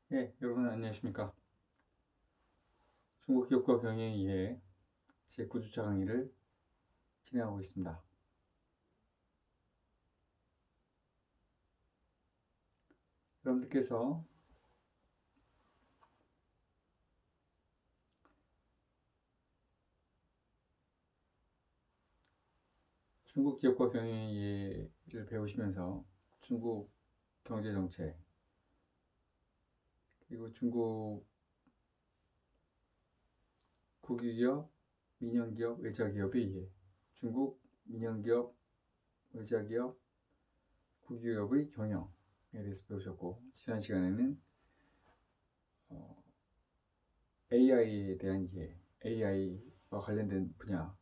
네, 여러분 안녕하십니까. 중국 기업과 경영에 의해 제9주차 강의를 진행하고 있습니다. 여러분들께서 중국 기업과 경영에 의해를 배우시면서 중국 경제정책, 그리고 중국 국유기업, 민영기업, 외자기업에 의해 중국 민영기업, 외자기업, 국유기업의 경영에 대해서 배우셨고, 지난 시간에는 AI에 대한 이해, AI와 관련된 분야,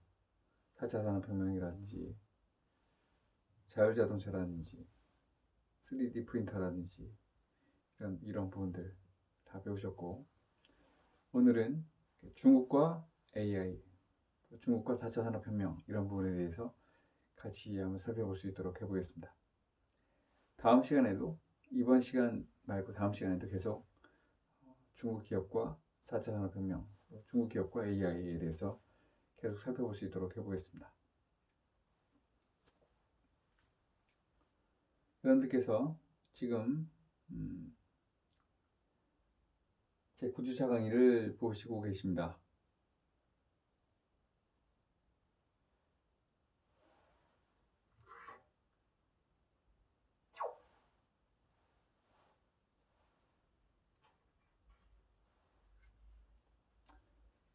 4차 산업혁명이라든지 자율자동차라든지 3D 프린터라든지 이런 부분들 다 배우셨고, 오늘은 중국과 AI, 중국과 4차 산업혁명 이런 부분에 대해서 같이 한번 살펴볼 수 있도록 해보겠습니다. 다음 시간에도, 이번 시간 말고 다음 시간에도 계속 중국 기업과 4차 산업혁명, 중국 기업과 AI에 대해서 계속 살펴볼 수 있도록 해보겠습니다. 여러분들께서 지금 제 9주차 강의를 보시고 계십니다.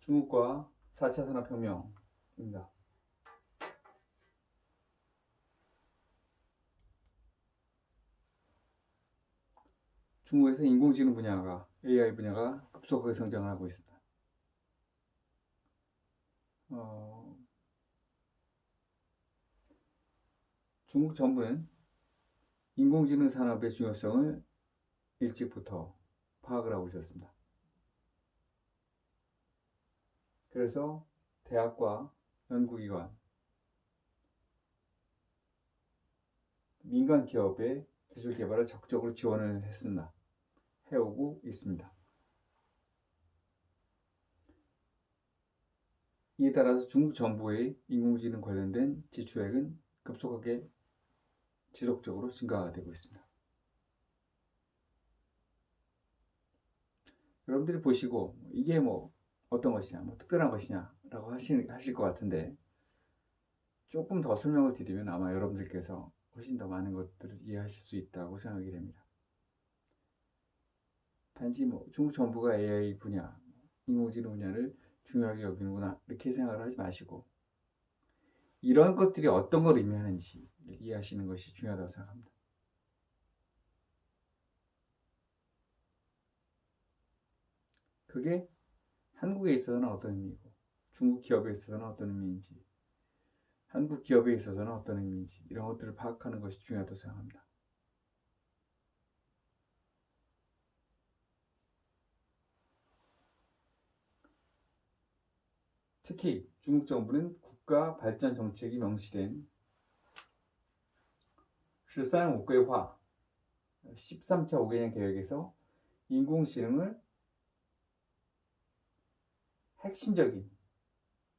중국과 4차 산업혁명입니다. 중국에서 인공지능 분야가, AI 분야가 급속하게 성장을 하고 있습니다. 중국 정부는 인공지능 산업의 중요성을 일찍부터 파악을 하고 있었습니다. 그래서 대학과 연구기관, 민간 기업의 기술 개발을 적극적으로 지원을 했습니다. 해오고 있습니다. 이에 따라서 중국 정부의 인공지능 관련된 지출액은 급속하게 지속적으로 증가가 되고 있습니다. 여러분들이 보시고 이게 뭐 어떤 것이냐, 뭐 특별한 것이냐 라고 하실 것 같은데, 조금 더 설명을 드리면 아마 여러분들께서 훨씬 더 많은 것들을 이해하실 수 있다고 생각이 됩니다. 단지 뭐 중국 정부가 AI 분야, 인공지능 분야를 중요하게 여기는구나 이렇게 생각을 하지 마시고, 이런 것들이 어떤 걸 의미하는지 이해하시는 것이 중요하다고 생각합니다. 그게 한국에 있어서는 어떤 의미이고, 중국 기업에 있어서는 어떤 의미인지, 한국 기업에 있어서는 어떤 의미인지, 이런 것들을 파악하는 것이 중요하다고 생각합니다. 특히 중국 정부는 국가 발전 정책이 명시된 13호规划, 13차 5개년 계획에서 인공지능을 핵심적인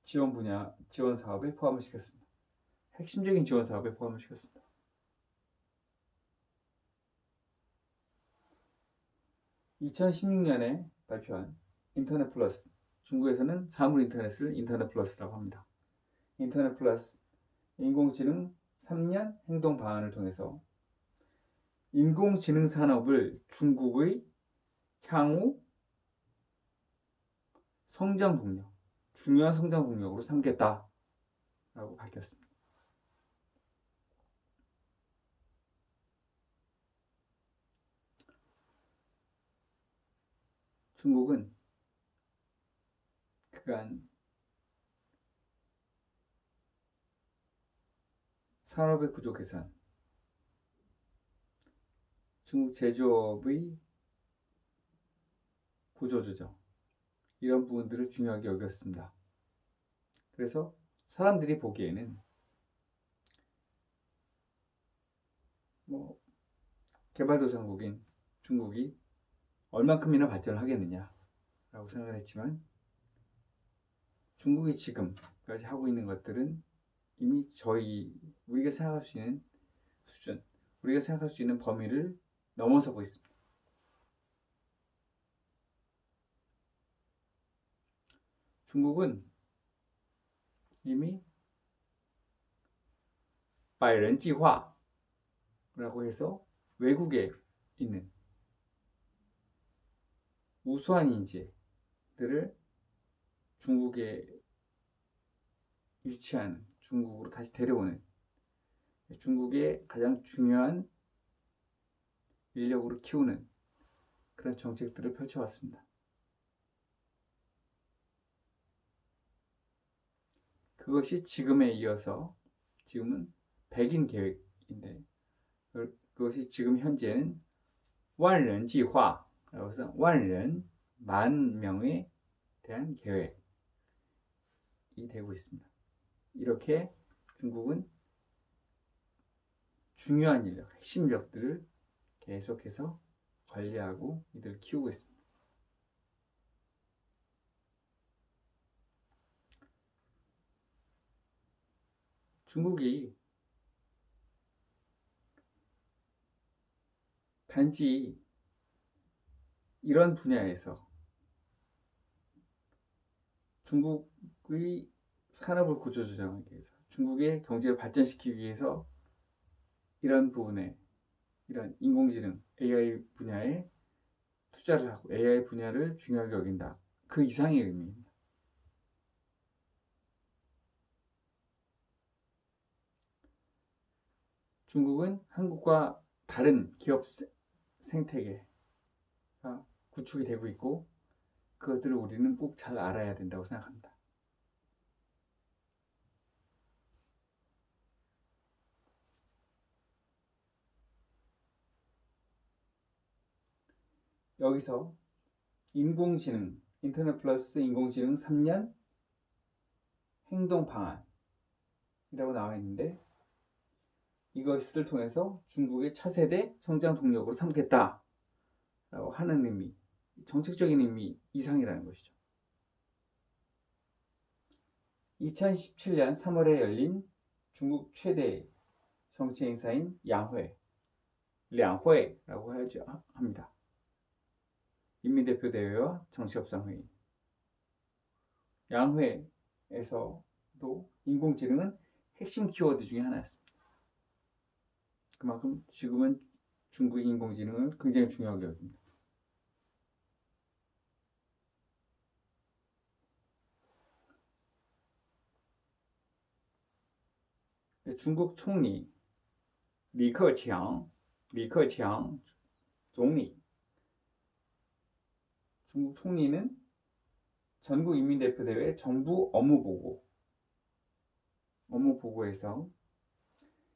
지원 사업에 포함을 시켰습니다. 핵심적인 지원 사업에 포함을 시켰습니다. 2016년에 발표한 인터넷 플러스, 중국에서는 사물 인터넷을 인터넷 플러스라고 합니다. 인터넷 플러스 인공지능 3년 행동 방안을 통해서 인공지능 산업을 중국의 향후 성장 동력, 중요한 성장 동력으로 삼겠다라고 밝혔습니다. 중국은 그간 산업의 구조 개선, 중국 제조업의 구조 조정, 이런 부분들을 중요하게 여겼습니다. 그래서 사람들이 보기에는 뭐 개발도상국인 중국이 얼만큼이나 발전을 하겠느냐라고 생각을 했지만 중국이 지금까지 하고 있는 것들은 이미 우리가 생각할 수 있는 수준, 우리가 생각할 수 있는 범위를 넘어서고 있습니다. 중국은 이미 百人计划라고 해서 외국에 있는 우수한 인재들을 중국에 유치하는, 중국으로 다시 데려오는, 중국의 가장 중요한 인력으로 키우는 그런 정책들을 펼쳐왔습니다. 그것이 지금에 이어서 지금은 백인 계획인데 그것이 지금 현재는 万人计划라고 해서 万人, 10,000명에 대한 계획이 되고 있습니다. 이렇게 중국은 중요한 인력, 핵심 인력들을 계속해서 관리하고 이들을 키우고 있습니다. 중국이 단지 이런 분야에서 중국의 산업을 구조조정하기 위해서, 중국의 경제를 발전시키기 위해서 이런 부분에, 이런 인공지능, AI 분야에 투자를 하고 AI 분야를 중요하게 여긴다. 그 이상의 의미입니다. 중국은 한국과 다른 기업 생태계가 구축이 되고 있고 그것들을 우리는 꼭 잘 알아야 된다고 생각합니다. 여기서 인공지능, 인터넷 플러스 인공지능 3년 행동 방안이라고 나와 있는데 이것을 통해서 중국의 차세대 성장 동력으로 삼겠다라고 하는 의미, 정책적인 의미 이상이라는 것이죠. 2017년 3월에 열린 중국 최대 정치 행사인 양회, 两会라고 합니다. 인민대표대회와 정치협상회의. 양회에서도 인공지능은 핵심 키워드 중에 하나였습니다. 그만큼 지금은 중국의 인공지능을 굉장히 중요하게 여깁니다. 중국 총리 리커창 총리, 중국 총리는 전국인민대표대회 정부 업무보고에서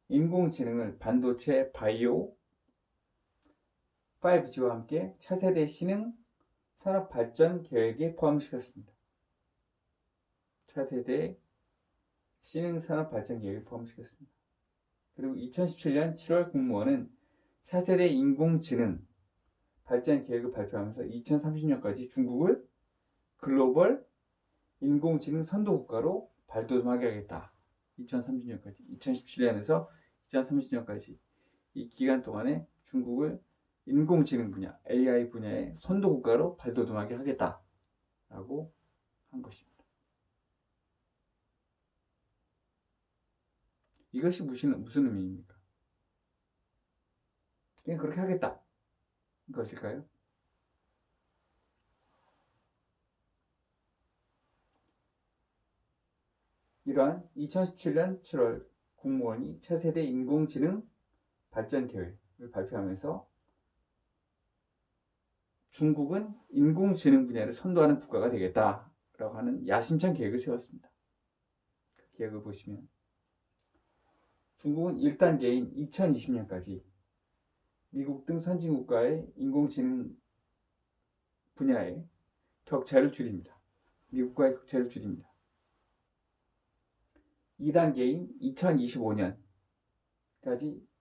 인공지능을 반도체, 바이오, 5G와 함께 차세대 신흥 산업 발전 계획에 포함시켰습니다. 차세대 신흥 산업 발전 계획에 포함시켰습니다. 그리고 2017년 7월 국무원은 차세대 인공지능 발전 계획을 발표하면서 2030년까지 중국을 글로벌 인공지능 선도국가로 발돋움하게 하겠다. 2030년까지, 2017년에서 2030년까지 이 기간 동안에 중국을 인공지능 분야, AI 분야의 선도국가로 발돋움하게 하겠다라고 한 것입니다. 이것이 무슨 의미입니까? 그냥 그렇게 하겠다 것일까요? 이러한 2017년 7월 국무원이 차세대 인공지능 발전 계획을 발표하면서 중국은 인공지능 분야를 선도하는 국가가 되겠다라고 하는 야심찬 계획을 세웠습니다. 그 계획을 보시면 중국은 1단계인 2020년까지 미국 등 선진국가의 인공지능 분야의 격차를 줄입니다. 미국과의 격차를 줄입니다. 2단계인 2025년까지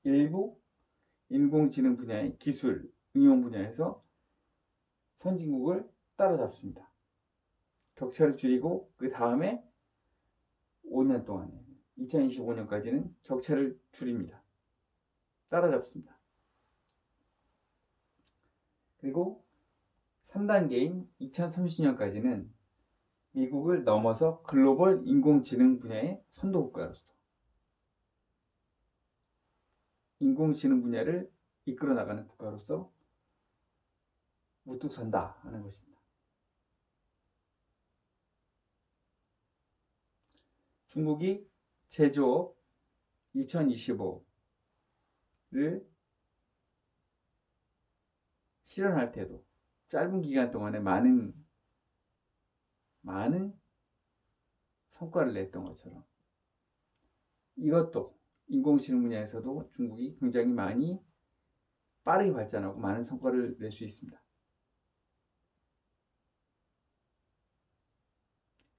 일부 인공지능 분야의 기술, 응용 분야에서 선진국을 따라잡습니다. 격차를 줄이고 그 다음에 5년 동안에 2025년까지는 격차를 줄입니다. 따라잡습니다. 그리고 3단계인 2030년까지는 미국을 넘어서 글로벌 인공지능 분야의 선도국가로서 인공지능 분야를 이끌어 나가는 국가로서 우뚝 선다 하는 것입니다. 중국이 제조업 2025를 실현할 때도 짧은 기간 동안에 많은 성과를 냈던 것처럼 이것도 인공지능 분야에서도 중국이 굉장히 많이 빠르게 발전하고 많은 성과를 낼 수 있습니다.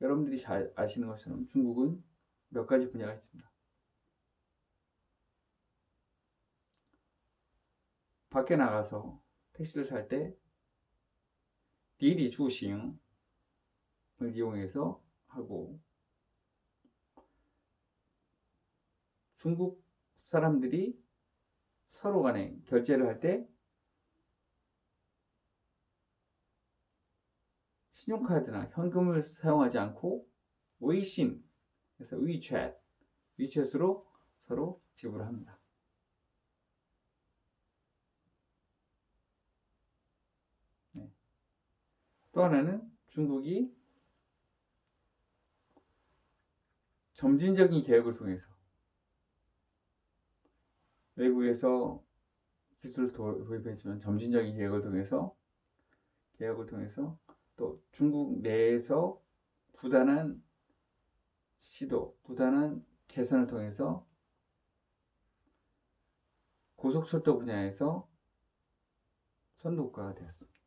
여러분들이 잘 아시는 것처럼 중국은 몇 가지 분야가 있습니다. 밖에 나가서 택시를 탈 때 디디 주싱을 이용해서 하고, 중국 사람들이 서로 간에 결제를 할 때 신용카드나 현금을 사용하지 않고 웨이신, 그래서 위챗으로 서로 지불합니다. 네. 또 하나는 중국이 점진적인 개혁을 통해서 외국에서 기술을 도입했지만 점진적인 개혁을 통해서 또 중국 내에서 부단한 시도, 부단한 개선을 통해서 고속철도 분야에서 선도국가가 되었습니다.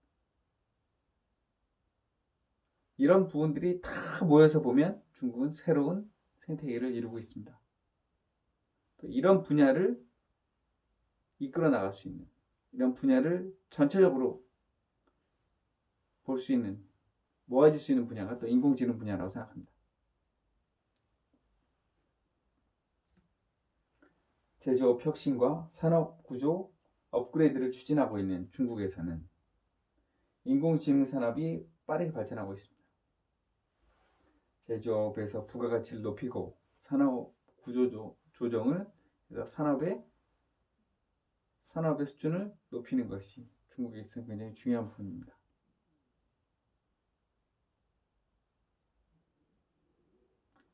이런 부분들이 다 모여서 보면 중국은 새로운 생태계를 이루고 있습니다. 또 이런 분야를 이끌어 나갈 수 있는, 이런 분야를 전체적으로 볼 수 있는, 모아질 수 있는 분야가 또 인공지능 분야라고 생각합니다. 제조업 혁신과 산업 구조 업그레이드를 추진하고 있는 중국에서는 인공지능 산업이 빠르게 발전하고 있습니다. 제조업에서 부가가치를 높이고 산업 구조 조정을 해서 산업의 수준을 높이는 것이 중국에 있어 굉장히 중요한 부분입니다.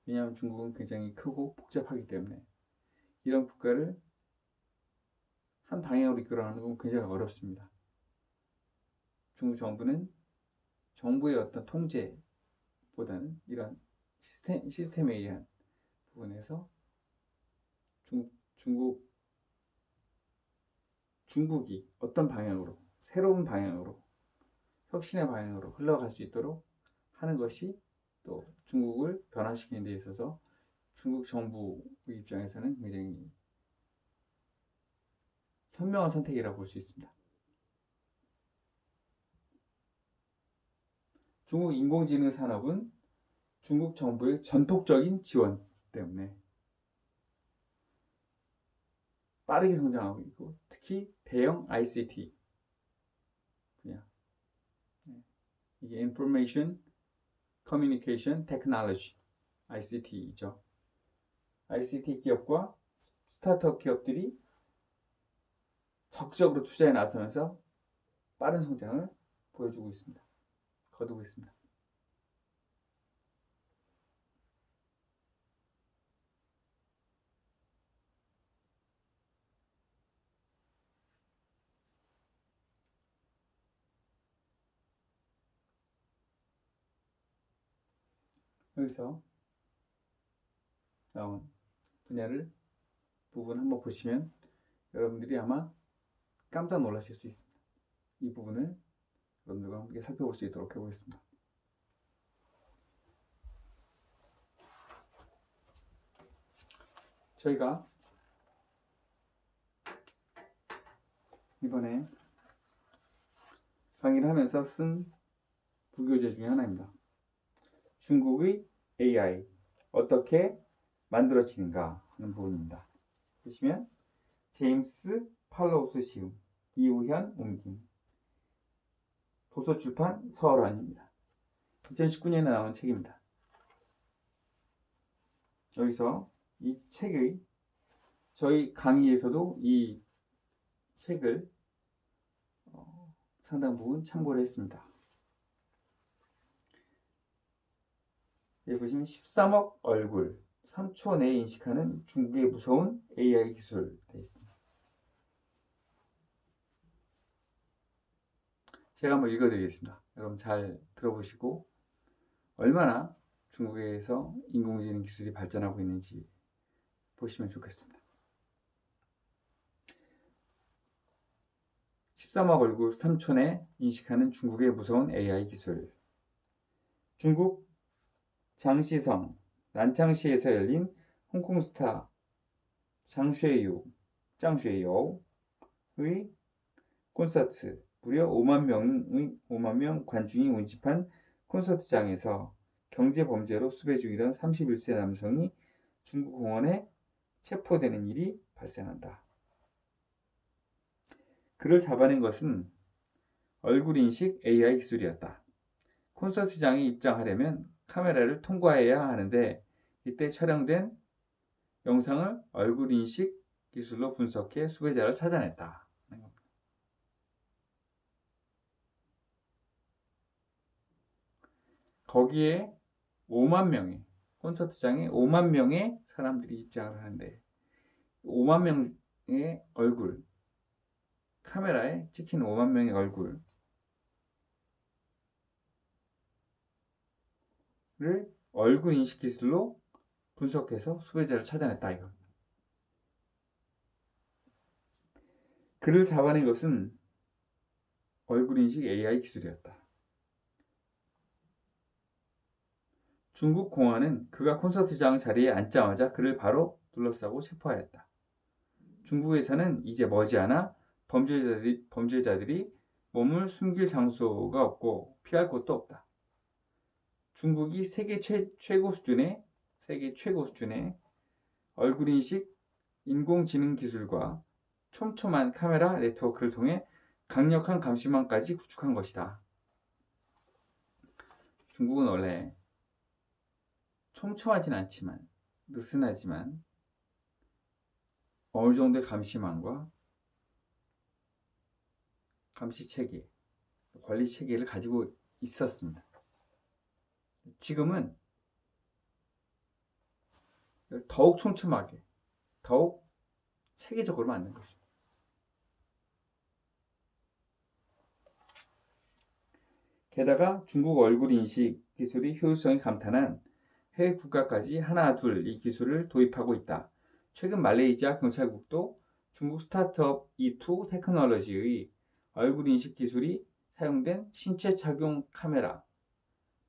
왜냐하면 중국은 굉장히 크고 복잡하기 때문에 이런 국가를 한 방향으로 이끌어가는 건 굉장히 어렵습니다. 중국 정부는 정부의 어떤 통제보다는 이런 시스템에 의한 부분에서 중국이 어떤 방향으로, 새로운 방향으로, 혁신의 방향으로 흘러갈 수 있도록 하는 것이 또 중국을 변화시키는 데 있어서 중국 정부 입장에서는 굉장히 현명한 선택이라고 볼 수 있습니다. 중국 인공지능 산업은 중국 정부의 전폭적인 지원 때문에 빠르게 성장하고 있고, 특히 대형 ICT 분야, 이게 Information Communication Technology, ICT이죠. ICT 기업과 스타트업 기업들이 적극적으로 투자에 나서면서 빠른 성장을 보여주고 있습니다. 거두고 있습니다. 여기서 나온 부분 한번 보시면 여러분들이 아마 깜짝 놀라실 수 있습니다. 이 부분을 여러분들과 함께 살펴볼 수 있도록 해보겠습니다. 저희가 이번에 강의를 하면서 쓴 부교재 중에 하나입니다. 중국의 AI 어떻게 만들어지는가 하는 부분입니다. 보시면 제임스 팔로우스 시움, 이우현 옮김, 도서출판 서울원입니다. 2019년에 나온 책입니다. 여기서 이 책의 저희 강의에서도 이 책을 상당 부분 참고를 했습니다. 여기 보시면 13억 얼굴 3초 내에 인식하는 중국의 무서운 AI 기술 되어 있습니다. 제가 한번 읽어드리겠습니다. 여러분 잘 들어보시고 얼마나 중국에서 인공지능 기술이 발전하고 있는지 보시면 좋겠습니다. 13억 얼굴 3초 내에 인식하는 중국의 무서운 AI 기술. 중국 장시성 난창시에서 열린 홍콩 스타 짱쉐이유의 콘서트, 무려 5만 명 관중이 운집한 콘서트장에서 경제범죄로 수배 중이던 31세 남성이 중국 공원에 체포되는 일이 발생한다. 그를 잡아낸 것은 얼굴 인식 AI 기술이었다. 콘서트장에 입장하려면 카메라를 통과해야 하는데 이때 촬영된 영상을 얼굴 인식 기술로 분석해 수배자를 찾아냈다. 거기에 5만 명의 콘서트장에 5만 명의 사람들이 입장을 하는데 5만 명의 얼굴, 카메라에 찍힌 5만 명의 얼굴을 얼굴 인식 기술로 분석해서 수배자를 찾아냈다 이거. 그를 잡아낸 것은 얼굴 인식 AI 기술이었다. 중국 공안은 그가 콘서트장 자리에 앉자마자 그를 바로 둘러싸고 체포하였다. 중국에서는 이제 머지않아 범죄자들이 몸을 숨길 장소가 없고 피할 곳도 없다. 중국이 세계 최고 수준의 얼굴 인식 인공지능 기술과 촘촘한 카메라 네트워크를 통해 강력한 감시망까지 구축한 것이다. 중국은 원래 촘촘하진 않지만 느슨하지만 어느 정도의 감시망과 감시 체계, 관리 체계를 가지고 있었습니다. 지금은 더욱 촘촘하게, 더욱 체계적으로 만든 것입니다. 게다가 중국 얼굴 인식 기술이 효율성이 감탄한 해외 국가까지 하나 둘 이 기술을 도입하고 있다. 최근 말레이시아 경찰국도 중국 스타트업 E2 테크놀로지의 얼굴 인식 기술이 사용된 신체 착용 카메라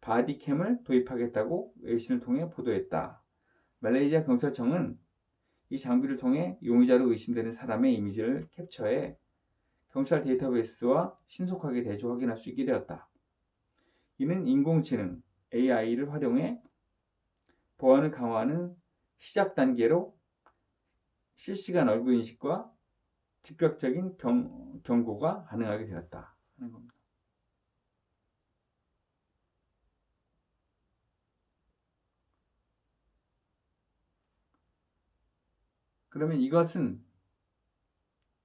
바디캠을 도입하겠다고 외신을 통해 보도했다. 말레이시아 경찰청은 이 장비를 통해 용의자로 의심되는 사람의 이미지를 캡처해 경찰 데이터베이스와 신속하게 대조 확인할 수 있게 되었다. 이는 인공지능 AI를 활용해 보안을 강화하는 시작 단계로 실시간 얼굴 인식과 즉각적인 경고가 가능하게 되었다 하는 겁니다. 그러면 이것은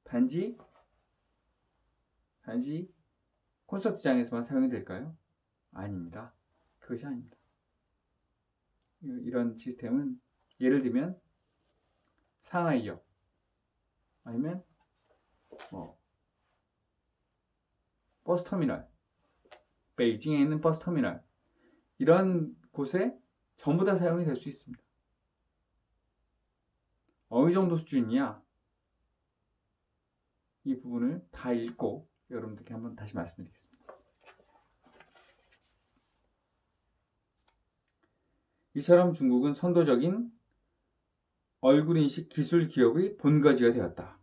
단지 콘서트장에서만 사용이 될까요? 아닙니다. 그것이 아닙니다. 이런 시스템은 예를 들면 상하이역 아니면 버스터미널, 베이징에 있는 버스터미널 이런 곳에 전부 다 사용이 될 수 있습니다. 어느 정도 수준이냐 이 부분을 다 읽고 여러분들께 한번 다시 말씀드리겠습니다. 이처럼 중국은 선도적인 얼굴 인식 기술 기업의 본거지가 되었다.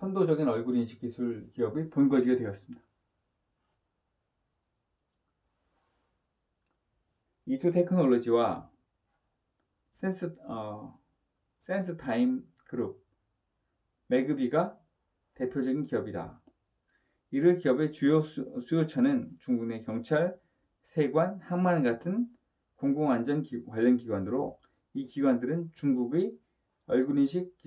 선도적인 얼굴 인식 기술 기업의 본거지가 되었습니다. 이투 테크놀로지와 센스타임 그룹, 매그비가 대표적인 기업이다. 이를 기업의 주요 수요처는 중국 내 경찰, 세관, 항만 같은 공공안전 관련 기관으로 이 기관들은 중국의 얼굴인식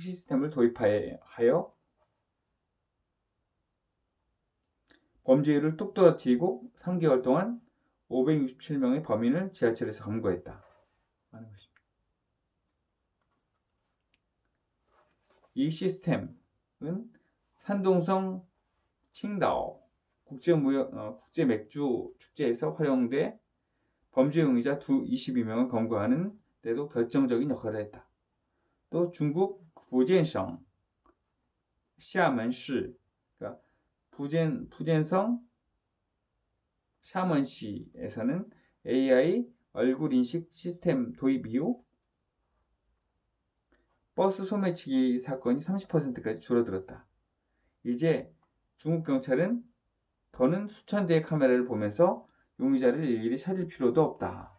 시스템을 도입하여 범죄율을 뚝 떨어뜨리고 3개월 동안 567명의 범인을 지하철에서 검거했다 하는 것입니다. 이 시스템은 산동성 칭다오 국제 맥주 축제에서 활용돼 범죄 용의자 22명을 검거하는 데도 결정적인 역할을 했다. 또 중국福建省 샤먼시, 그러니까 푸젠성 샤먼시에서는 AI 얼굴 인식 시스템 도입 이후 버스 소매치기 사건이 30%까지 줄어들었다. 이제 중국 경찰은 더는 수천 대의 카메라를 보면서 용의자를 일일이 찾을 필요도 없다.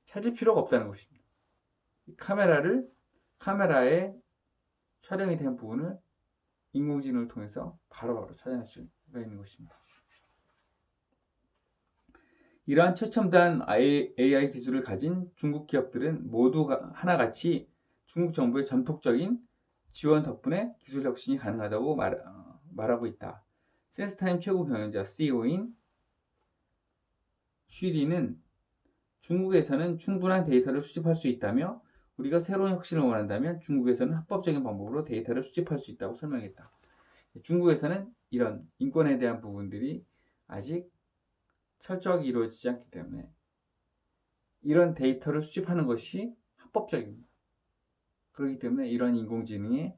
찾을 필요가 없다는 것입니다. 카메라에 촬영이 된 부분을 인공지능을 통해서 바로바로 찾아낼 수가 있는 것입니다. 이러한 최첨단 AI 기술을 가진 중국 기업들은 모두 하나같이 중국 정부의 전폭적인 지원 덕분에 기술 혁신이 가능하다고 말하고 있다. 센스타임 최고 경영자 CEO인 쉬리는 중국에서는 충분한 데이터를 수집할 수 있다며 우리가 새로운 혁신을 원한다면 중국에서는 합법적인 방법으로 데이터를 수집할 수 있다고 설명했다. 중국에서는 이런 인권에 대한 부분들이 아직 철저하게 이루어지지 않기 때문에 이런 데이터를 수집하는 것이 합법적입니다. 그렇기 때문에 이런 인공지능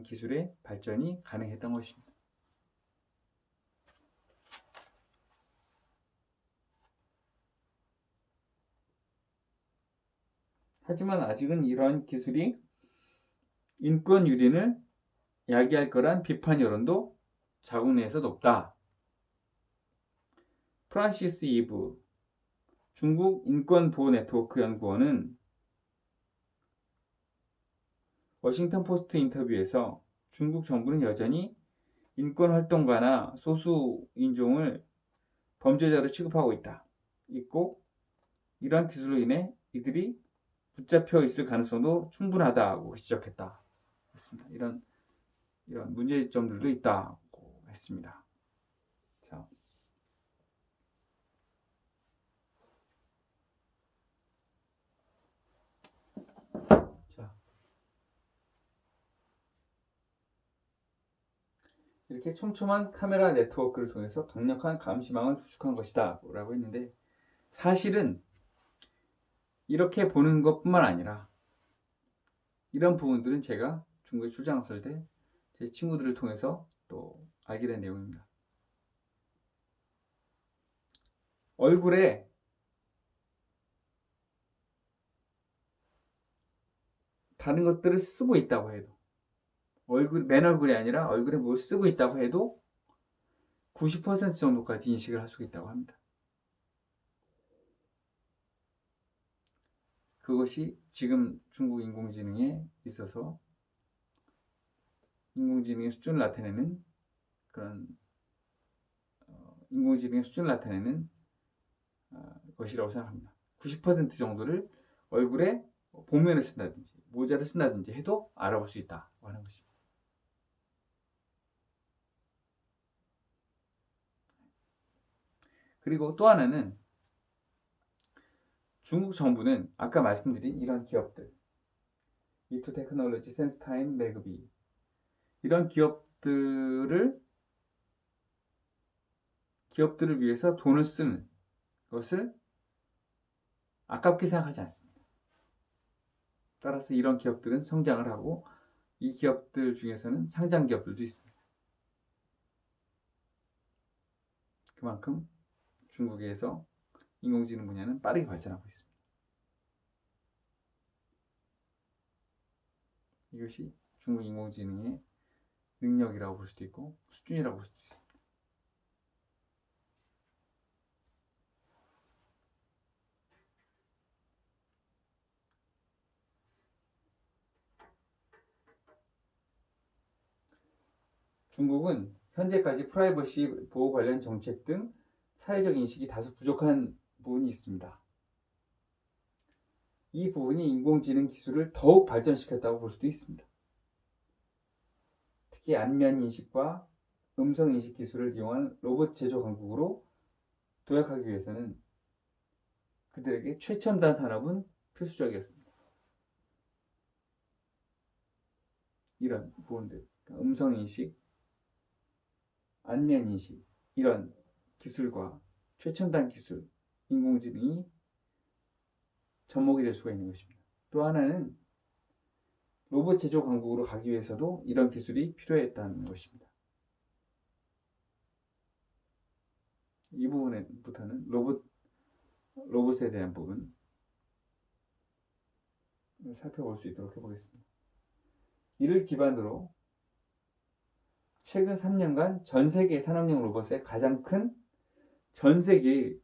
기술의 발전이 가능했던 것입니다. 하지만 아직은 이러한 기술이 인권 유린을 야기할 거란 비판 여론도 자국 내에서 높다. 프란시스 이브 중국 인권보호 네트워크 연구원은 워싱턴 포스트 인터뷰에서 중국 정부는 여전히 인권활동가나 소수 인종을 범죄자로 취급하고 있고 이러한 기술로 인해 이들이 붙잡혀 있을 가능성도 충분하다고 지적했다. 이런 문제점들도 있다고 했습니다. 이렇게 촘촘한 카메라 네트워크를 통해서 강력한 감시망을 구축한 것이다 라고 했는데, 사실은 이렇게 보는 것뿐만 아니라 이런 부분들은 제가 중국에 출장 갔을 때 제 친구들을 통해서 또 알게 된 내용입니다. 얼굴에 다른 것들을 쓰고 있다고 해도, 맨 얼굴이 아니라 얼굴에 뭘 쓰고 있다고 해도 90% 정도까지 인식을 할 수 있다고 합니다. 그것이 지금 중국 인공지능에 있어서 인공지능의 수준을 나타내는 것이라고 생각합니다. 90% 정도를 얼굴에 복면을 쓴다든지 모자를 쓴다든지 해도 알아볼 수 있다고 하는 것입니다. 그리고 또 하나는 중국 정부는 아까 말씀드린 이런 기업들, 이투 테크놀로지, 센스타임, 매그비, 이런 기업들을 위해서 돈을 쓰는 것을 아깝게 생각하지 않습니다. 따라서 이런 기업들은 성장을 하고 이 기업들 중에서는 상장 기업들도 있습니다. 그만큼 중국에서 인공지능 분야는 빠르게 발전하고 있습니다. 이것이 중국 인공지능의 능력이라고 볼 수도 있고 수준이라고 볼 수도 있습니다. 중국은 현재까지 프라이버시 보호 관련 정책 등 사회적 인식이 다소 부족한 부분이 있습니다. 이 부분이 인공지능 기술을 더욱 발전시켰다고 볼 수도 있습니다. 특히 안면 인식과 음성 인식 기술을 이용한 로봇 제조 강국으로 도약하기 위해서는 그들에게 최첨단 산업은 필수적이었습니다. 이런 부분들, 음성 인식, 안면 인식, 이런 기술과 최첨단 기술, 인공지능이 접목이 될 수가 있는 것입니다. 또 하나는 로봇 제조 강국으로 가기 위해서도 이런 기술이 필요했다는 것입니다. 이 부분부터는 로봇에 대한 부분 살펴볼 수 있도록 해보겠습니다. 이를 기반으로 최근 3년간 전 세계 산업용 로봇의 전 세계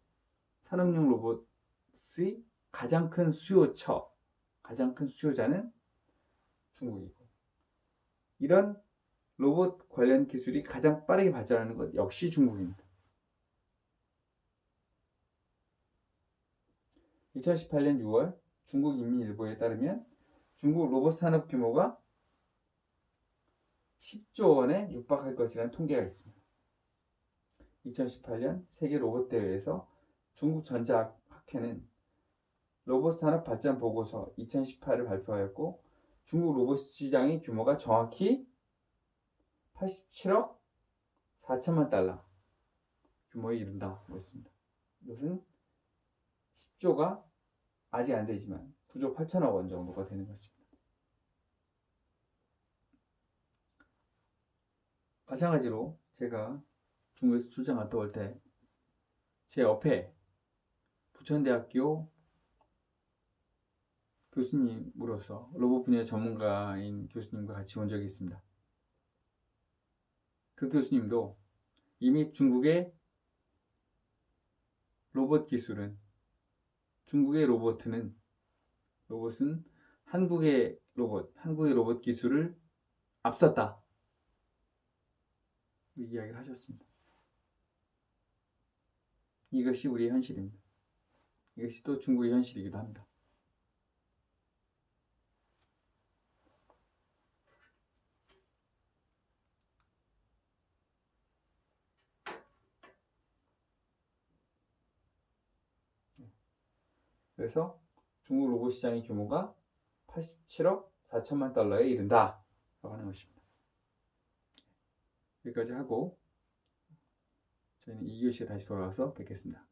산업용 로봇의 가장 큰 수요자는 중국이고, 이런 로봇 관련 기술이 가장 빠르게 발전하는 것 역시 중국입니다. 2018년 6월 중국 인민일보에 따르면 중국 로봇 산업 규모가 10조 원에 육박할 것이라는 통계가 있습니다. 2018년 세계 로봇 대회에서 중국 전자학회는 로봇 산업 발전 보고서 2018을 발표하였고, 중국 로봇 시장의 규모가 정확히 87억 4천만 달러 규모에 이른다고 했습니다. 이것은 10조가 아직 안 되지만 9조 8천억 원 정도가 되는 것입니다. 마찬가지로 제가 중국에서 출장 갔다 올 때 제 옆에 부천대학교 교수님으로서 로봇 분야 전문가인 교수님과 같이 온 적이 있습니다. 그 교수님도 이미 중국의 로봇은 한국의 로봇 기술을 앞섰다, 이야기를 하셨습니다. 이것이 우리의 현실입니다. 이것이 또 중국의 현실이기도 합니다. 그래서 중국 로봇 시장의 규모가 87억 4천만 달러에 이른다라고 하는 것입니다. 여기까지 하고 저희는 2교시에 다시 돌아와서 뵙겠습니다.